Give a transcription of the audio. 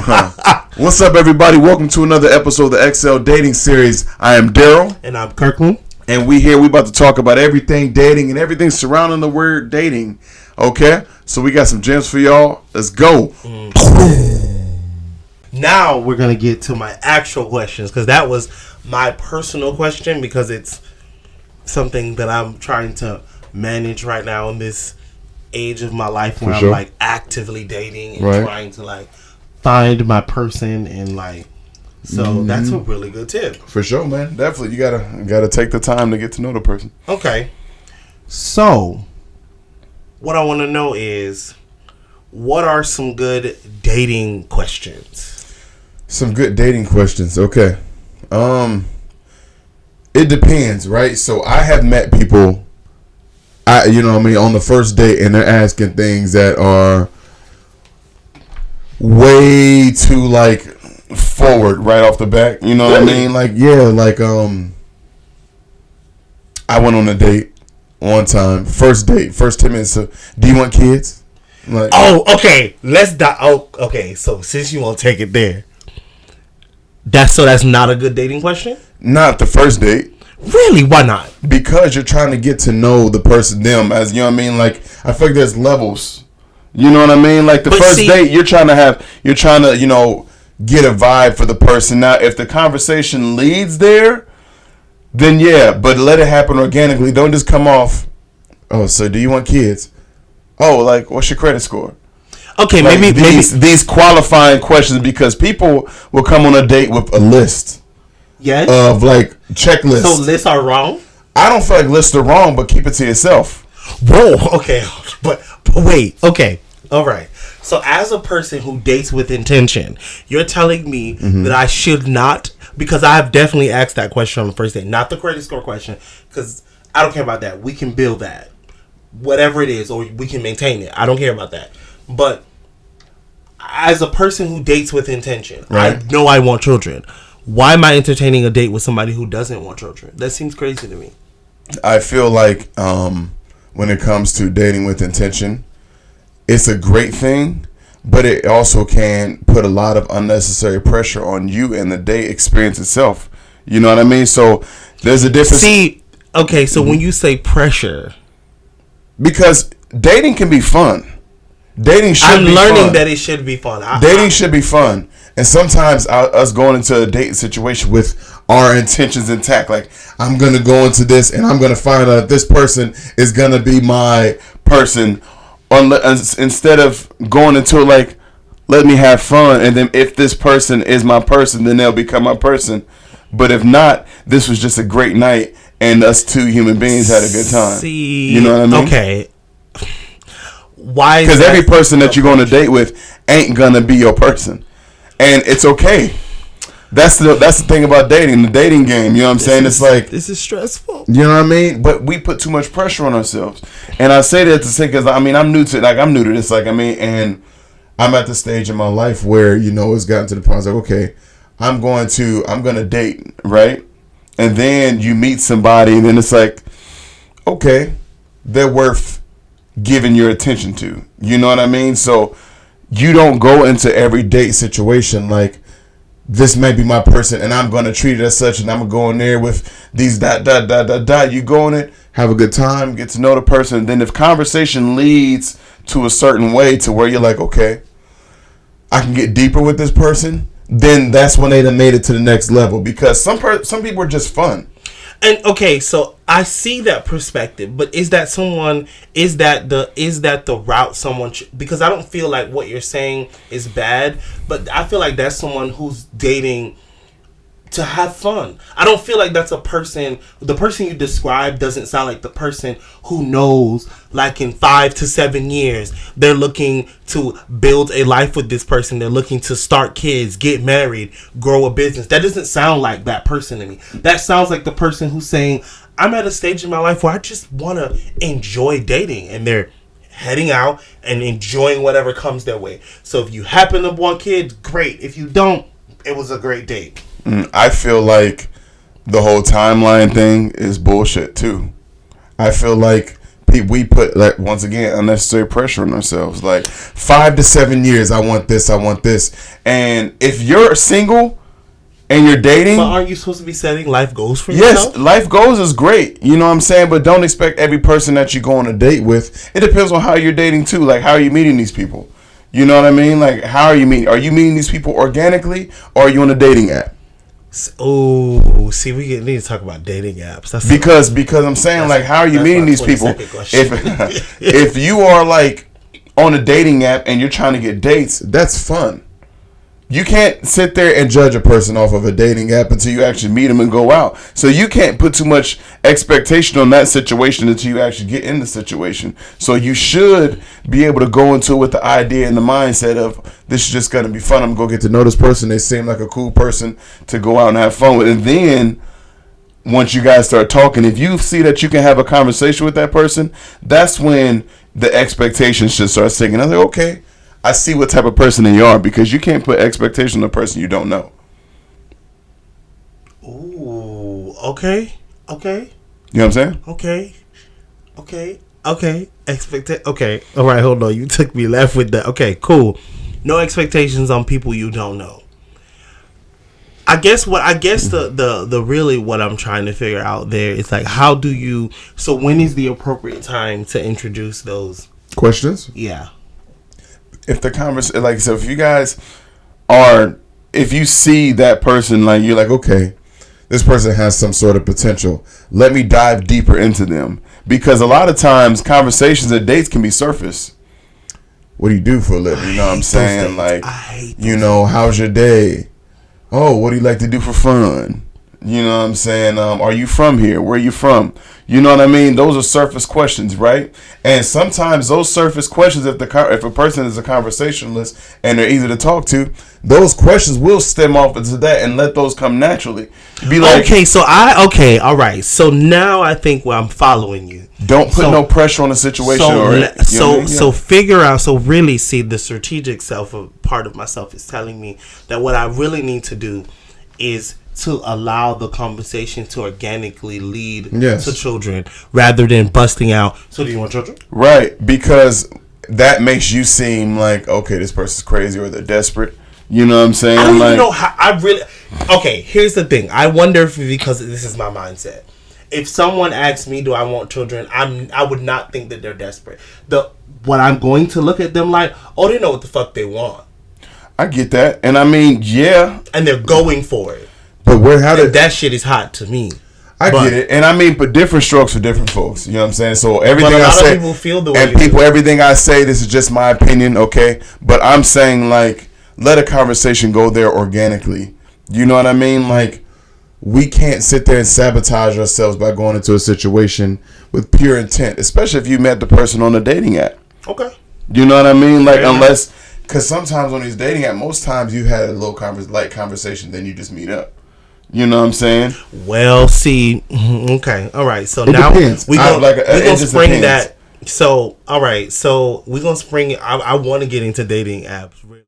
What's up, everybody? Welcome to another episode of the XL Dating Series. I am Daryl. And I'm Kirkland. And we about to talk about everything dating and everything surrounding the word dating. Okay? So we got some gems for y'all. Let's go. Now we're going to get to my actual questions, because that was my personal question, because it's something that I'm trying to manage right now in this age of my life where I'm like actively dating and trying to like find my person, and like, so that's a really good tip. For sure, man. Definitely. You gotta take the time to get to know the person. Okay. So what I want to know is, what are some good dating questions? Some good dating questions. Okay. It depends, right? So I have met people, on the first date, and they're asking things that are way too like forward right off the bat. You know what I mean? Like, I went on a date one time. First date, first 10 minutes. So, do you want kids? Like, okay. Okay. So since you won't take it there, that's not a good dating question. Not the first date. Really? Why not? Because you're trying to get to know the person, them, as you know what I mean. Like, I feel like there's levels. You know what I mean? Like the first date, you're trying to get a vibe for the person. Now, if the conversation leads there, then yeah, but let it happen organically. Don't just come off, oh, so do you want kids? Oh, like, what's your credit score? Okay, like maybe these qualifying questions, because people will come on a date with a list. Yes. Of like checklists. So lists are wrong? I don't feel like lists are wrong, but keep it to yourself. Whoa, okay. But wait, okay. All right. So as a person who dates with intention, you're telling me that I should not, because I have definitely asked that question on the first date, not the credit score question, because I don't care about that. We can build that. Whatever it is, or we can maintain it. I don't care about that. But as a person who dates with intention, right. I know I want children. Why am I entertaining a date with somebody who doesn't want children? That seems crazy to me. I feel like when it comes to dating with intention, it's a great thing, but it also can put a lot of unnecessary pressure on you and the date experience itself. You know what I mean? So there's a difference. See, okay, so when you say pressure, because dating can be fun. Dating should be fun. I'm learning that it should be fun. Dating should be fun. And sometimes us going into a date situation with our intentions intact, like, I'm going to go into this and I'm going to find out if this person is going to be my person, instead of going into it like, let me have fun, and then if this person is my person, then they'll become my person. But if not, this was just a great night and us two human beings had a good time. See, you know what I mean? Okay. Why? Because every person that you're going to date with ain't going to be your person. And it's okay. That's the thing about dating, the dating game. You know what I'm saying? It's like, this is stressful. You know what I mean? But we put too much pressure on ourselves. And I say that to say, because I'm new to this. And I'm at the stage in my life where, it's gotten to the point. I was like, okay, I'm going to date, right? And then you meet somebody, and then it's like, okay, they're worth giving your attention to. You know what I mean? So you don't go into every date situation like, this may be my person and I'm going to treat it as such, and I'm going to go in there with these ... You go in it, have a good time, get to know the person. And then if conversation leads to a certain way to where you're like, okay, I can get deeper with this person, then that's when they done made it to the next level, because some people are just fun. And okay, so I see that perspective, but is that the route someone because I don't feel like what you're saying is bad, but I feel like that's someone who's dating to have fun. I don't feel like that's the person you describe doesn't sound like the person who knows, like, in 5 to 7 years they're looking to build a life with this person. They're looking to start kids, get married, grow a business. That doesn't sound like that person to me. That sounds like the person who's saying, I'm at a stage in my life where I just want to enjoy dating, and they're heading out and enjoying whatever comes their way. So if you happen to want kids, great. If you don't, it was a great date. I feel like the whole timeline thing is bullshit too. I feel like we put, like, once again, unnecessary pressure on ourselves. Like 5 to 7 years, I want this, and if you're single and you're dating, but aren't you supposed to be setting life goals for yes, yourself? life goals is great. You know what I'm saying? But don't expect every person that you go on a date with. It depends on how you're dating too. Like, how are you meeting these people? You know what I mean? Like, how are you meeting? Are you meeting these people organically, or are you on a dating app? Oh, see, we need to talk about dating apps. Because I'm saying, like, how are you meeting these people? If you are like on a dating app and you're trying to get dates, that's fun. You can't sit there and judge a person off of a dating app until you actually meet them and go out. So you can't put too much expectation on that situation until you actually get in the situation. So you should be able to go into it with the idea and the mindset of, this is just going to be fun. I'm going to get to know this person. They seem like a cool person to go out and have fun with. And then once you guys start talking, if you see that you can have a conversation with that person, that's when the expectations should start sinking. I'm like, okay, I see what type of person they are, because you can't put expectation on a person you don't know. Ooh, okay. You know what I'm saying? Okay. Okay. All right, hold on. You took me left with that. Okay, cool. No expectations on people you don't know. I guess the really what I'm trying to figure out there is, like, how do you, so when is the appropriate time to introduce those questions? Yeah. If the conversation, like, so if you guys are, if you see that person, like, you're like, okay, this person has some sort of potential, let me dive deeper into them. Because a lot of times conversations at dates can be surface. What do you do for a living? You know what I'm saying? Like, you know, how's your day? Oh, what do you like to do for fun? You know what I'm saying? Are you from here? Where are you from? You know what I mean? Those are surface questions, right? And sometimes those surface questions, if a person is a conversationalist and they're easy to talk to, those questions will stem off into that and let those come naturally. Be like, all right. So now I think I'm following you. Don't put no pressure on the situation. So figure out. So really, see, the strategic self part of myself is telling me that what I really need to do is to allow the conversation to organically lead to children, rather than busting out. So do you want children? Right, because that makes you seem like, okay, this person's crazy or they're desperate. You know what I'm saying? I don't even know how I really. Okay, here's the thing. I wonder if, because this is my mindset, if someone asks me, do I want children, I would not think that they're desperate. What I'm going to look at them like, oh, they know what the fuck they want. I get that, and I mean, yeah, and they're going for it. But that shit is hot to me. I get it, and I mean, but different strokes for different folks. You know what I'm saying? So everything I say, people feel the way and people, everything I say, this is just my opinion, okay? But I'm saying, like, let a conversation go there organically. You know what I mean? Like, we can't sit there and sabotage ourselves by going into a situation with pure intent, especially if you met the person on a dating app. Okay. You know what I mean? Like, unless, because sometimes on these dating apps, most times you had a little light conversation, then you just meet up. You know what I'm saying? Well, see, okay, all right. So now we're gonna spring that. So all right, so we're gonna spring. I want to get into dating apps.